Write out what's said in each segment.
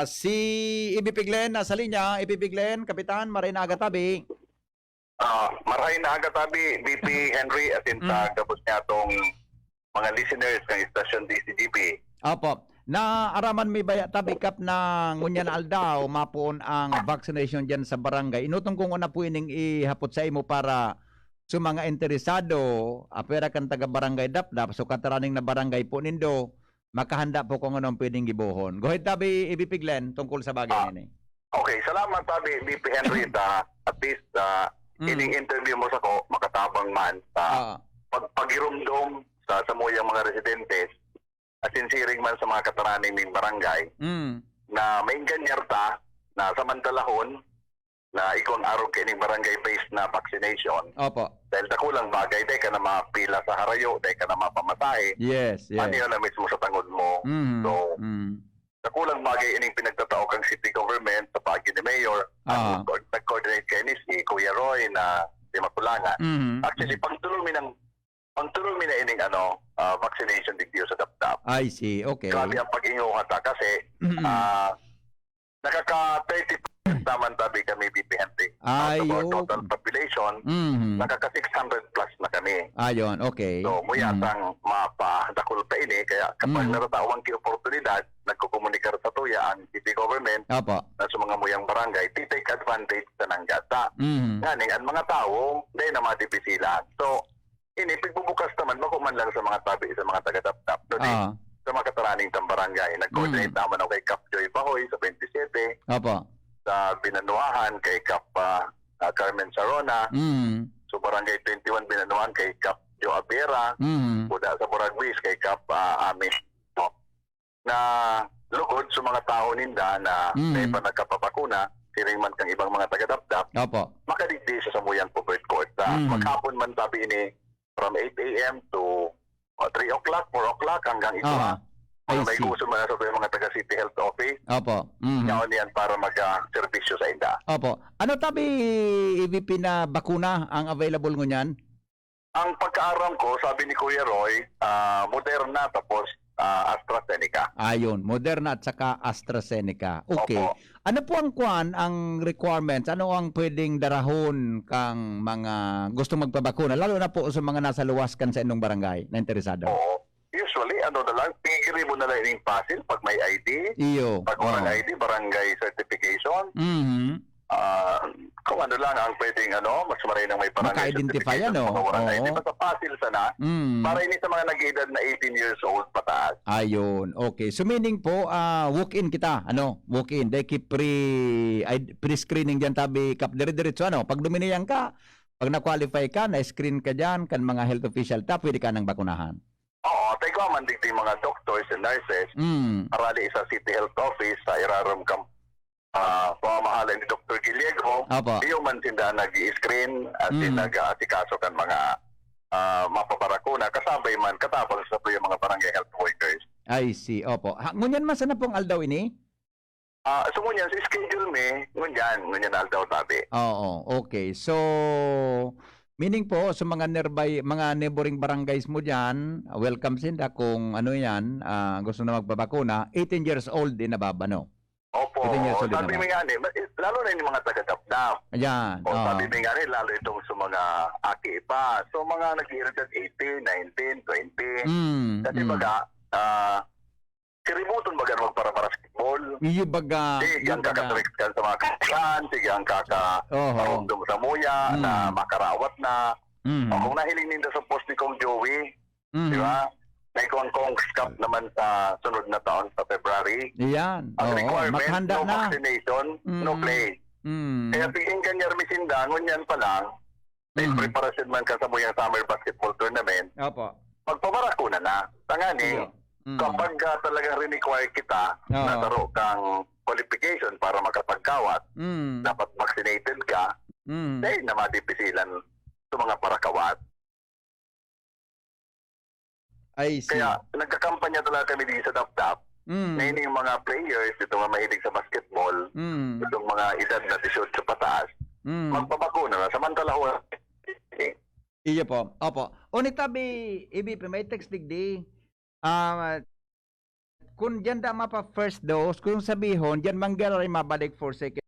Si 𝐕𝐵 Glenn nasa linya. 𝐕𝐵 Glenn, Kapitan, maray na agatabi. Maray na agatabi, BP Henry, at tapos niya itong mga listeners ng istasyon DZGB. Opo. Na araman may baya tabikap na ngunyan aldaw mapon ang vaccination diyan sa barangay. Inutong kung una po ining ihapot sa imo para sa mga interesado, apera kan taga barangay Dapdap, so kataraning na barangay po nindo, makahanda po kung anong pwedeng gibuhon. Go ahead tabi 𝐕𝐵 Glenn tungkol sa bagay nini. Okay, salamat tabi BP Henry at least ining interview mo sa ko makatabang man sa pagirumdom sa samuyang mga residentes at sinsiring man sa mga kataraning ng barangay na may ganyarta na samantalahon na ikon arog kining barangay-based na vaccination. Opo. Dahil dakulang bagay, dahil ka na mapila sa harayo, dahil ka na mapamasahe. Yes, yes. Ano na mismo sa tangod mo. So, dakulang bagay ining pinagtatao kang city government sa pagi ni Mayor. Nag-coordinate kayo ni si Kuya Roy na di makulangan. Actually, pangtulumi na ining vaccination digdiyo sa Dapdap. I see, okay. Grabe ang pag-inguha ta kasi nakaka-30% naman tabi kami BP Henry. Out of our total population, nakaka-600 plus na kami. Ayon, okay. So, muyatang mapa-dakul pa ini, kaya kapag naratawang ki-oportunidad, nagkukomunikar sa tuya ang city government na sa mga muyang barangay, take advantage sa nanggata. Nganing, ang mga tao, dahil na matipisilan. So, ini, pagbubukas naman, makuman lang sa mga tabi, sa mga taga-Dapdap. Sa mga kataraning ng barangay. Nag-coordinate naman ako kay 𝐁𝐀𝐑𝐀𝐍𝐵 sa 27. Sa Binanuahan kay Carmen Sarona. So barangay 21 Binanuahan kay 𝐁𝐀𝐑𝐀𝐍𝐵. Buda sa Boragwis kay Amin. Na lugod sa mga tao ninda na may pa nagkapapakuna, siring man kang ibang mga taga-Dapdap, makadigdi sa samuyang covered court. Maghapon man tabi ini from 8 a.m. to 3 o'clock, 4 o'clock hanggang ito may gusto man sa mga taga-City Health Office. Yaon yan para mag-servisyo sa inda. Ano tabi 𝐕𝐵 na bakuna ang available ngunyan? Ang pagkaaram ko, sabi ni Kuya Roy, Moderna tapos AstraZeneca. Ayon, Moderna at saka AstraZeneca. Okay. Ano po ang requirements? Ano ang pwedeng darahon kang mga gusto magpabakuna? Lalo na po sa mga nasa luwaskan sa inyong barangay na interesado. Usually, na lang, pigiri mo na lang yung pasil pag may ID. Pag walang ID, barangay certification. Kung ano lang ang pwedeng mas maray nang may barangay maka-identify certification. Basta pasil sana para ini sa mga nag-edad na 18 years old pataas. Ayun, okay. So meaning po, walk-in kita, walk-in. They keep pre-screening dyan tabi kap dire-diretso, pag duminiyan ka, pag na-qualify ka, na-screen ka dyan, kan mga health official pwede ka nang bakunahan. Tayo ko man digdi mga doctors and nurses, arali sa City Health Office, sa irarom kam pamamahala ni Dr. 𝐁𝐿𝐴𝐂, iyo man sinda nag-i-screen at nag-aasikaso kan mga mapaparakuna, kasabay man katabang sa yung mga barangay health workers. I see, ngunyan man sana pong aldaw ini? So ngunyan, sa schedule ngunyan aldaw tabi. Okay. So, meaning po, sa mga neighboring barangays mo dyan, welcome sinda kung yan, gusto na magpabakuna, 18 years old din nababa, Sabi mi nga lalo na yung mga taga-Dapdap. Ayan. Sabi mi nga lalo itong sa mga aki pa. So mga nag-iirad 18, 19, 20. Kasi baga, kiributon baga magpara-basketball. Iyo baga. Sige ang kakatricks ka sa mga kasan, sige ang kaka-marundong sa muya, na makarawat na. Kung nahiling ninda sa post ni Kong Joey, di ba? May Kong's Cup naman sa sunod na taon sa February. Iyan. Ang requirement, no na. vaccination, no play. Kaya tingin ka niya Armisinda, ngunyan pa lang, may preparation man ka sa muyang summer basketball tournament, magpabarakuna na. Tangani, kapag talagang re-require kita na taro kang qualification para makapagkawat, dapat vaccinated ka, dahil na madipisilan sa mga parakawat. Kaya nagkakampanya talaga kami dito sa Dapdap. Na yung mga players, itong mga mahilig sa basketball, itong mga edad na 18 pataas, magpabakuna na. Samantala ho. Iya po. Unit tabi, 𝐕𝐵, may text digdi. kung dyan da mapa first dose, kung sabihon, dyan manggaray mabalik for second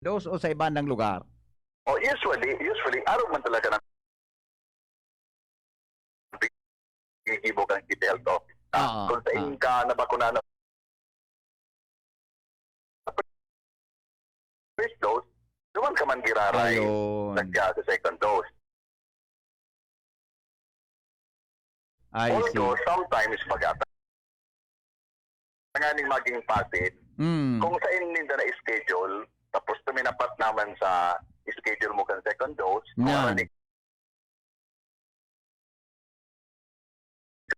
dose o sa ibang lugar? O usually, araw man talaga ng 𝐁𝐀𝐑𝐀𝐍𝐆𝐀𝐃 health office. Kung sa inyo ka nabakuna na first dose, duman ka man giraray nagka sa second dose. Although, sometimes pag-ata nganing maging pasid, kung sa inyo na schedule, tapos tuminapat naman sa schedule mo kan second dose, kung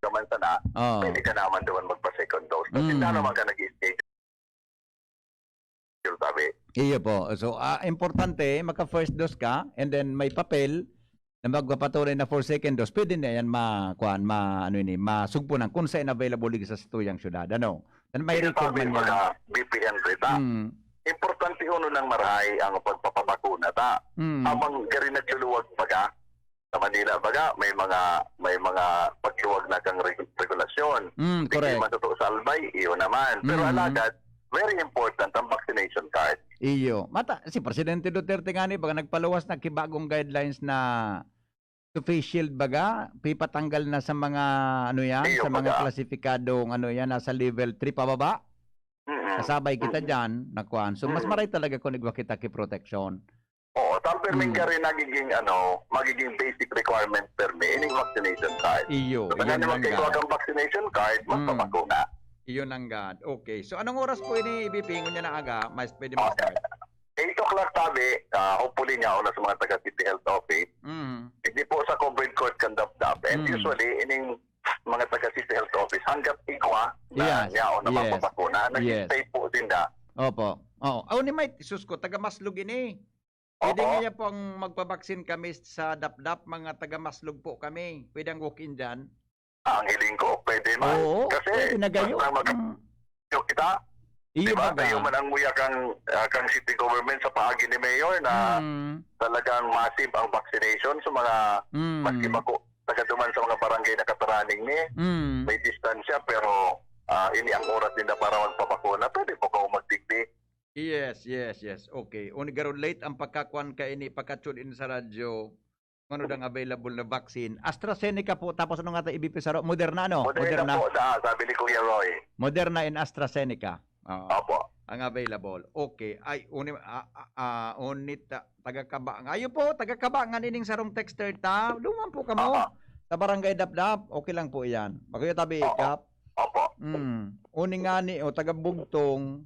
naman sana, pwede ka naman doon magpa-second dose. Kasi na naman ka nag-schedule, sabi. Iyo po. So, importante, maka-first dose ka, and then may papel na magpapatunay na for second dose, pwede na yan masugpunan kung saan available sa tuyang syudad. Ano? And may record man yan. BPN rita. Importante uno ng marahay ang pagpapabakuna ta. Habang gari nagtuluwag baga sa Manila baga may mga pagluwag na kang regulasyon. Correct. Hindi man totoo sa albay, iyo naman. Pero alagad, very important ang vaccination card. Iyo. Si Presidente Duterte nga ni baga nagpaluwas na kibagong guidelines na to face shield baga, pipatanggal na sa mga sa mga klasifikadong nasa level 3 pababa. Kasabay kita dyan, nakuan. So, mas maray talaga kung nagwa kita ki-protection. Oo, tampermin ka rin magiging basic requirement permi, ining vaccination card. Iyo. So, kaya naman kayo ang vaccination card, magpapakuna. Iyon ang God. Okay. So, anong oras po ini ibipingon niya na aga? Mas pwede ma-start? 8 o'clock tabi, hopefully nga una sa mga taga-City Health Office. Hindi po sa covered court kan Dapdap. And usually, ining mga taga-City Health Office, hanggat igwa na niya o na mapapakuna, nag-stay po din na. Opo. Ni may sus ko, taga-Maslog ini. Pwede nga pong magpabaksin kami sa Dapdap, mga taga-Maslog po kami. Pwede ang walk-in dyan. Ang hiling ko, pwede man. Oo, kasi nagayo. Kita, diba? Tayo man ang muya kang city government sa paagi ni Mayor na talagang massive ang vaccination sa mga maski bako tagaduman sa mga barangay na kataraning ni may distansya pero ini ang oras din na para magpabakuna. Pwede po ka magtigdi. Yes. Okay. Garon late ang pagkakuan ka ini pagkatsun in sa radyo. Ano dang available na vaccine? AstraZeneca po, tapos ano nga tayo ibip sa Moderna, no? Moderna po, sabi ni Kuya Roy. Moderna and AstraZeneca. Opo. Ang available. Okay. Ay, taga-Kabang. Ayo po, taga-Kabangan ining sarong texter ta. Luman po ka mo. Sa barangay Dapdap. Okay lang po yan. Magayo tabi, Kap. Opo. Uni nga ni, taga-Bugtong.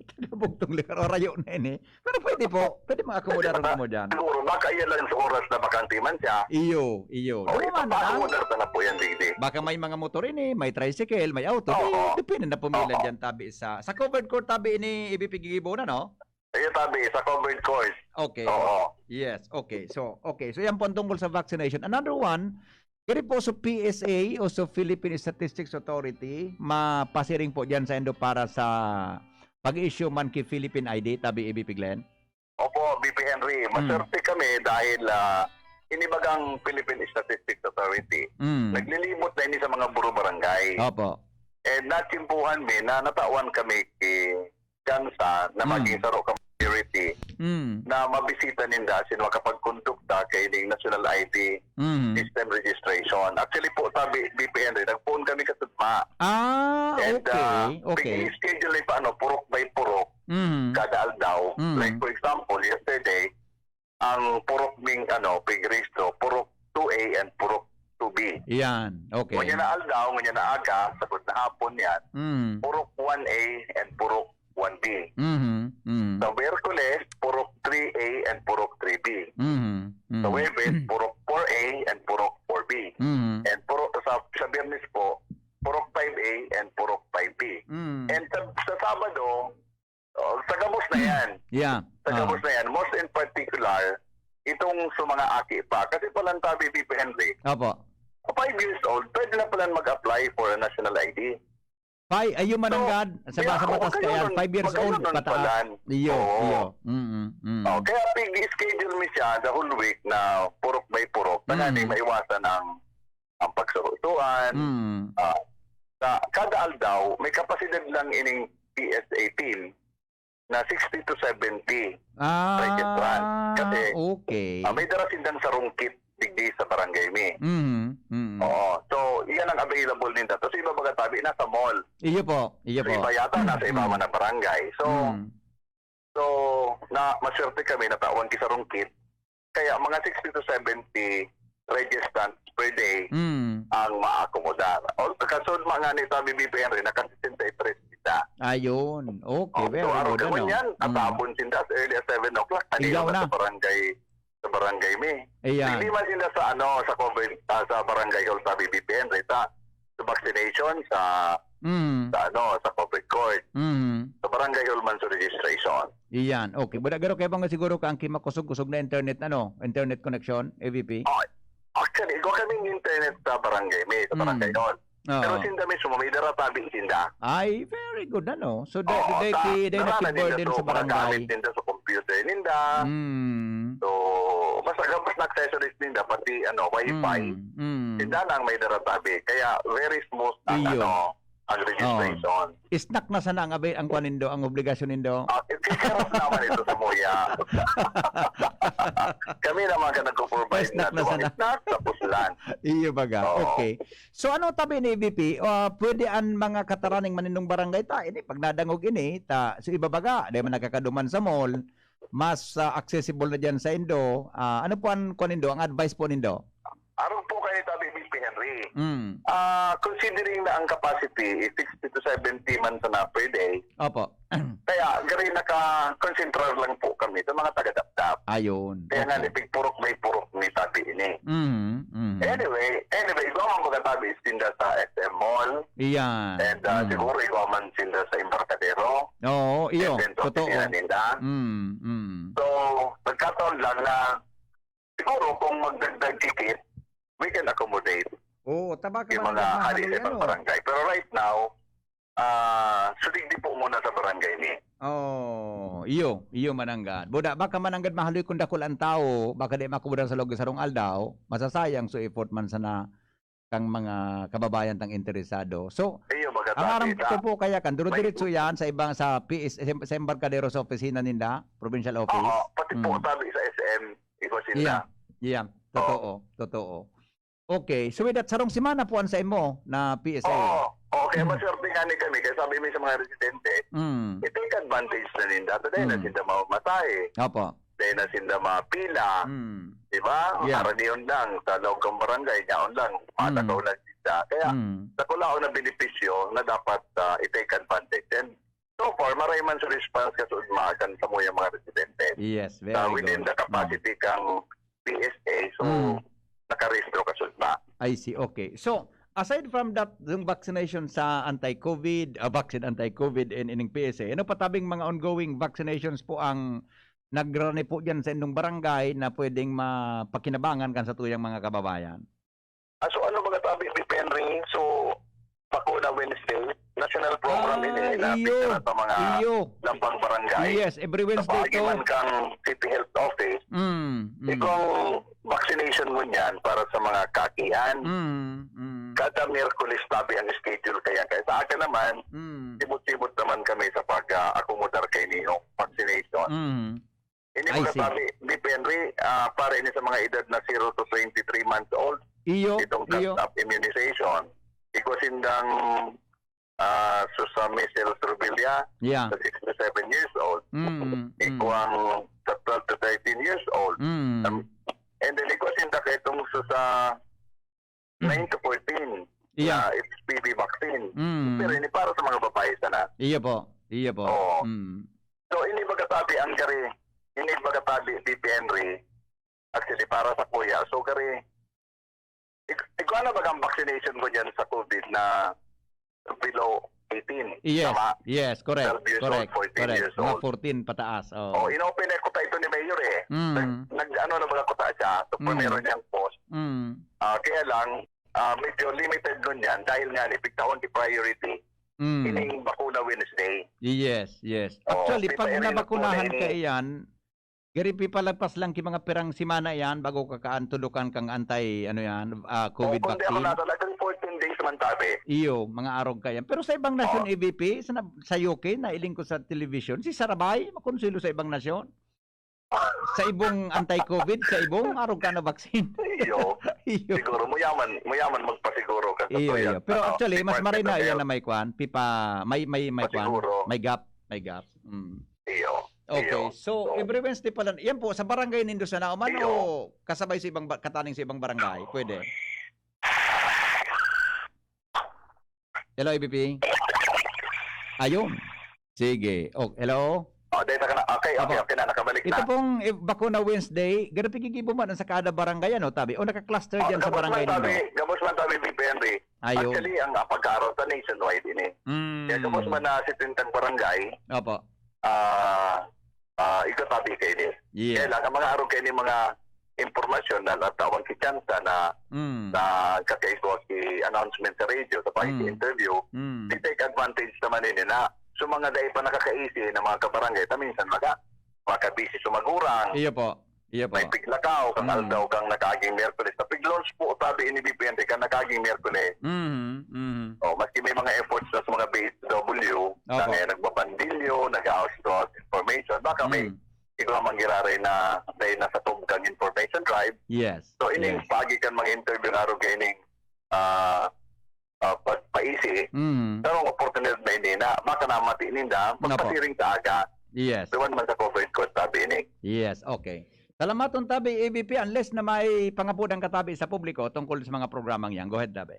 Taga-Bugtong likar o rayo na ini. Pero pwede po. Pwede mga akomodar mo dyan. Siguro, baka yan lang sa oras na bakante man siya. Iyo. Ipapakomodar na po yan, Digdi. Baka may mga motor ini, may tricycle, may auto. Depende na pumila dyan tabi sa covered court tabi ini ibipigigibo na, no? Ayun tabi, sa covered court. Okay. Yes, okay. So yan po ang tungkol sa vaccination. Another one, kaya po sa PSA o sa Philippine Statistics Authority, mapasiring po dyan sa endo para sa pag-issue man ki Philippine ID, tabi ibipig Glenn? Opo, BP Henry. Maserte kami dahil inibagang Philippine Statistics Authority. Naglilibot na ini sa mga buro barangay. Opo. Natsimpuhan mi na natawan kami kansa na maging saro community na mabisita ninda sino makapagkondukta kay ning National ID System Registration. Actually po sabi BPN rin, nagpuon kami katudma. Okay. Schedule ay paano, purok by purok, kada aldaw. Like for example, yesterday, ang purok bing big registro, purok 2A and purok 2B. Yan, okay. Ngunyan na aldaw, ngunyan na aga, sagot na hapon yan, purok 1A and purok 1B. Sa Miyerkules, purok 3A and purok 3B. Sa Huwebes, purok 4A and purok 4B. And sa Biyernes po, purok 5A and purok 5B. And sa Sabado, sa Gabos na yan. Sa Gabos na yan. Most in particular, itong sa mga aki pa. Kasi palang tabi, BP Henry. Opo. 5 years old, pwede na palang mag-apply for a national ID. Ayun mananggad sa batas kaya 5 years old pataas. Iyo. Kaya i-schedule mi siya the whole week na purok by purok. Tagani maiwasan ang ang pagsurutuan. Sa kada aldaw, may kapasidad lang ining PSA team na 60 to 70 registran. Kasi okay. may darasindang sa rungkit digdi sa barangay mi. Oo. So, iyan ang available ninda. Tapos iba baga tabi nasa mall. Iyo po. Iyo po. So, iba yata nasa iba man na barangay. So, na maswerte kami na tawag sa rungkit. Kaya mga 60 to 70 registrants per day ang maakomodar. O kasod mga ni tabi BPN rin naka 63 sila. Ayun. Okay, very so, good. Araw yan, atabon sinda as early as 7 o'clock. Kanina na sa barangay mi. Hindi man sila sa sa covered sa barangay hall sa BPN rin sa vaccination sa sa covered court. Sa barangay hall man sa registration. Iyan. Okay. Garo kayo bang siguro ka ang kimakusog-kusog na internet internet connection, AVP? Actually, ikaw kaming internet sa barangay may sa barangay hall. Pero sinda mismo may daratabi sinda. Ay, very good So they burden sa barangay. Sinda sa computer ninda. So basta gabas na accessories ninda pati wifi. Sinda lang may daratabi. Kaya very smooth ang registration. Snack na sana ang kwanindo, ang obligasyon nindo. Ikarap naman ito sa Muya. Kami naman ka nagpo-provide na snack tapos lunch. Iyo baga. Okay. So ano tabi ni VP? Pwede ang mga kataraning maninong barangay ta ini pag nadangog ini ta so iba baga, di man nakakaduman sa mall, mas accessible na diyan sa Indo. Ano po ang kwanindo, ang advice po nindo? Aron po kayo tabi VP Henry. Considering na ang capacity is 60 to 70 man na per day. Opo. Kaya gari naka-concentrate lang po kami sa mga taga-Dapdap. Ayun. Kaya nga nipig purok may purok ni tabi ini. Anyway, ikaw ang mga tabi sinda sa SM Mall. Iyan. And siguro ikaw man sinda sa Embarcadero. Oo, iyo. Totoo. So, nagkataon lang na siguro kung magdagdag ticket, we can accommodate yung mga halis sa barangay. Pero right now, sulig di po muna sa barangay ni. Iyo mananggad. Buda, baka mananggad mahaloy kung dakol ang tao, baka di makubudan sa log sarong aldaw, masasayang so effort man sana kang mga kababayan tang interesado. So, ang aram ko po kaya kan, duro-diretso yan sa ibang sa PS, sa Embarcadero sa opisina ninda, provincial office. Pati po sabi sa SM, ikaw sila. Yeah. Totoo. Okay, so with that, sarong simana po sa imo na PSA. Okay, maswerte nga ni kami. Kaya sabi mo sa mga residente, i-take advantage na ninda. Dahil na sinda mamatay. Opo. Dahil na sinda mapila. Diba? Karaniyon lang. Sa loob ng barangay, niyaon lang. Matakaw lang sinda. Kaya, nakulao na benepisyo na dapat i-take advantage. And so far, maray man sa response kasudmakan sa mga residente. Yes, very good. Within the capacity kang PSA, so nakarehistro ka sudma. I see, okay. So, aside from that, yung vaccination sa anti-COVID, vaccine anti-COVID and ining PSA, ano patabing mga ongoing vaccinations po ang nagrani po dyan sa inyong barangay na pwedeng mapakinabangan kan sa tuyang mga kababayan? So, ano mga tabi, Henry? So, Bakuna Wednesday, national program ini na sa mga lampang barangay. Yes, every Wednesday to. Kapag kang city health office, itong vaccination mo niyan para sa mga kakihan. Kada Miyerkules tabi ang schedule kaya sa akin naman, sibot-sibot naman kami sa pag-akomodar kay niyong vaccination. Ini mga tabi, Henry, para ini sa mga edad na 0 to 23 months old, itong Dapdap immunization. Iko sindang sa measles rubella sa 6 to 7 years old. Iko ang sa 12 to 13 years old. And then iko sinda kay itong sa 9 to 14 HPV vaccine. Pero ini para sa mga babae sana. Iya po. So ini bagatabi ang gari, ini bagatabi DP Henry actually para sa kuya. So gari ikaw ano ba ang vaccination ko dyan sa COVID na below 18? Yes, tama? yes, correct. 14 years old. 14 pataas. Inopen ko tayo ito ni Mayor Nag-ano na ba ko tayo siya? So, meron niyang post. Kaya lang, medyo limited nun yan dahil nga ipigtaon di priority. Ining Bakuna Wednesday. Yes. Actually, pag nabakunahan ka iyan, Garipi palagpas lang ki mga pirang simana yan bago kakaantudukan kang anti COVID Kundi ako vaccine. na talagang 14 days man tabi. Iyo, mga arog kaya. Pero sa ibang nasyon, EVP, sa UK, nailing ko sa television, si Sarabay, makonsilo sa ibang nasyon. Sa ibong anti-COVID, sa ibong arog ka na vaccine. Iyo. Iyo. Siguro, muyaman magpasiguro ka. Iyo. Pero actually, mas maray na yan na may kwan. May kwan. Pasiguro. May gap. Iyo. Okay, so every Wednesday pala, yan po, sa barangay nindo sa Nauman o kasabay sa ibang, kataning sa ibang barangay? Pwede. Hello, EVP? Ayun. Sige. Oh, hello? Data ka na. Okay, na, nakabalik Ito na. pong Bakuna Wednesday, gano'n pigigibo man sa kada barangay, ano, tabi? O naka-cluster dyan sa barangay nindo? Gamos man tabi, BP Henry. Ayun. Actually, ang pagkaroon sa nationwide ini. Kaya gamos man na si Tintang Barangay, Opo. ikaw tabi kayo ni. Yeah. Kaya lang, ang mga araw kayo ni mga impormasyon na natawang kitsansa na kakaiswa ki announcement sa radio sa pag-interview, take advantage naman ini na so mga dahil pa nakakaisi ng mga kabarangay, minsan makabisi sumagurang. Iyo po. May piglakaw, kang aldaw, kang nakaging Merkulis. Sa pig-launch po, sabi ini BPND, kang nakaging Merkulis. Maski may mga efforts na sa mga BSW, na ngayon nagbabandilyo, nag-house information, baka may siguro mangyarari na dahil nasa tubgang information drive. Yes. So, ining pagi kan mga interview na rin gaining pagpaisi, pero ang opportunity na ini na baka namati ninda, magpasiring sa aga. Yes. Doon man sa covered court, sabi ini. Yes, okay. Salamat tabi, EVP, unless na may pangapudang katabi sa publiko tungkol sa mga programang yan. Go ahead, tabi.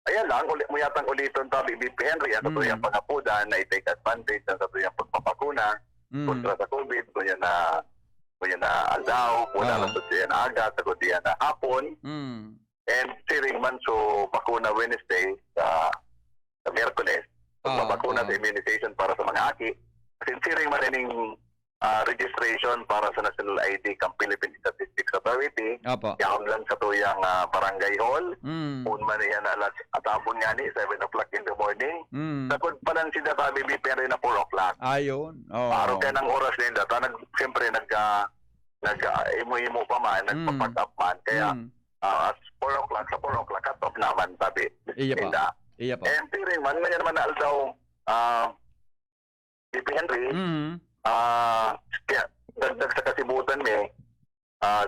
Ayan lang, muyatang ulitin tabi, BP Henry, ang sa tuyang pangapudan na i-take advantage ng sa tuyang pagpapakuna kontra sa COVID, kunya na aldaw, muna na sa tuyang aga, sa tuyang na hapon, and siring man so bakuna Wednesday sa Miyerkules, pagpapakuna sa immunization para sa mga aki, kasi siring man ining registration para sa National ID kang Philippine Statistics Authority. Yaon lang sa tuyang barangay hall. Kung man yan alas atapon nga ni 7 o'clock in the morning. Takot pa lang sila tabi pero na 4 o'clock. Ayun. Araw ka ng oras din data. Siyempre nag-imo-imo pa man, nagpapag up man. Kaya as 4 o'clock, sa 4 o'clock cut off naman tabi. Iya pa. And tiring man, man yan man na aldaw BP Henry. Kaya dagdag sa kasibutan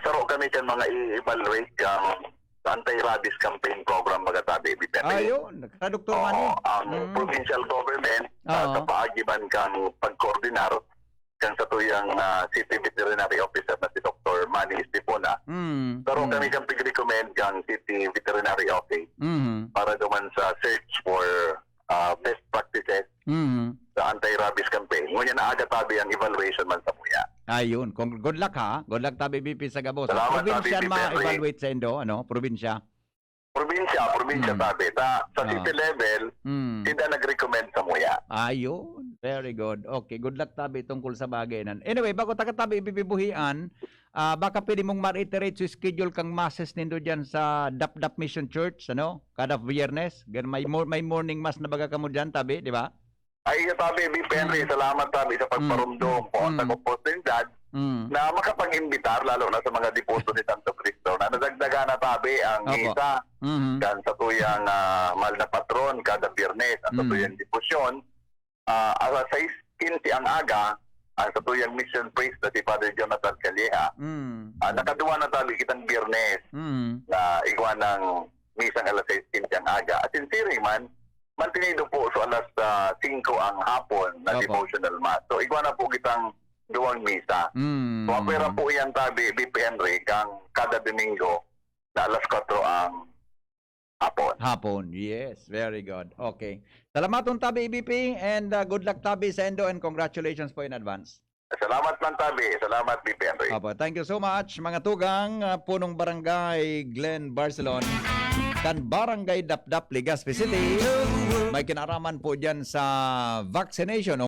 saro kami dyan mga i-evaluate ang anti-rabies campaign program magatabi. Ayun, nakadoktor man ang provincial government kapaagiban kang pag-coordinar kang sa tuyang city veterinary officer na si Dr. Manny Estipona. Pero kami kang pig-recommend kang city veterinary office para duman sa search for best practices sa anti-rabies campaign. Ngunyan na aga tabi ang evaluation man sa muya. Ayun. Good luck ha. Good luck tabi BP sa Gabos. Salamat, probinsya tabi, ma-evaluate sa Indo. Probinsya. Probinsya tabi. Sa city level, hindi nag-recommend sa muya. Ayun. Very good. Okay. Good luck tabi tungkol sa bagay nan. Anyway, bago tabi ibibibuhian, baka pwede mong ma-reiterate sa schedule kang masses nindo dyan sa Dapdap Mission Church, kada Biyernes. May morning mass na baga ka mo dyan, tabi, di ba? Ay, tabi, BP Henry, salamat tabi sa pagparumdum po sa oportunidad na makapag-imbitar, lalo na sa mga dipuso ni Santo Cristo, na nadagdagan na tabi ang misa kan sa tuyang mahal na patron kada Biyernes at sa tuyang dipusyon. Alas 6:15 ang aga, sa tuyang mission priest na si Father Jonathan Calleja. Nakaduwa na tabi kitang Biyernes na igwa ng misang alas 6:15 ang aga. At sinsiring man, mantinido po so alas 5 ang hapon na devotional mass. So igwa na po kitang duwang misa. So apera po yan tabi, BP Henry, kang kada Domingo na alas 4 ang hapon. Hapon, yes. Very good. Okay. Salamat tabi, BP, and good luck tabi sa Endo, and congratulations po in advance. Salamat man tabi. Salamat, BP Henry. Thank you so much, mga tugang. Punong Barangay Glenn Barcelon, kan Barangay Dapdap, Legazpi City. May kinaraman po dyan sa vaccination.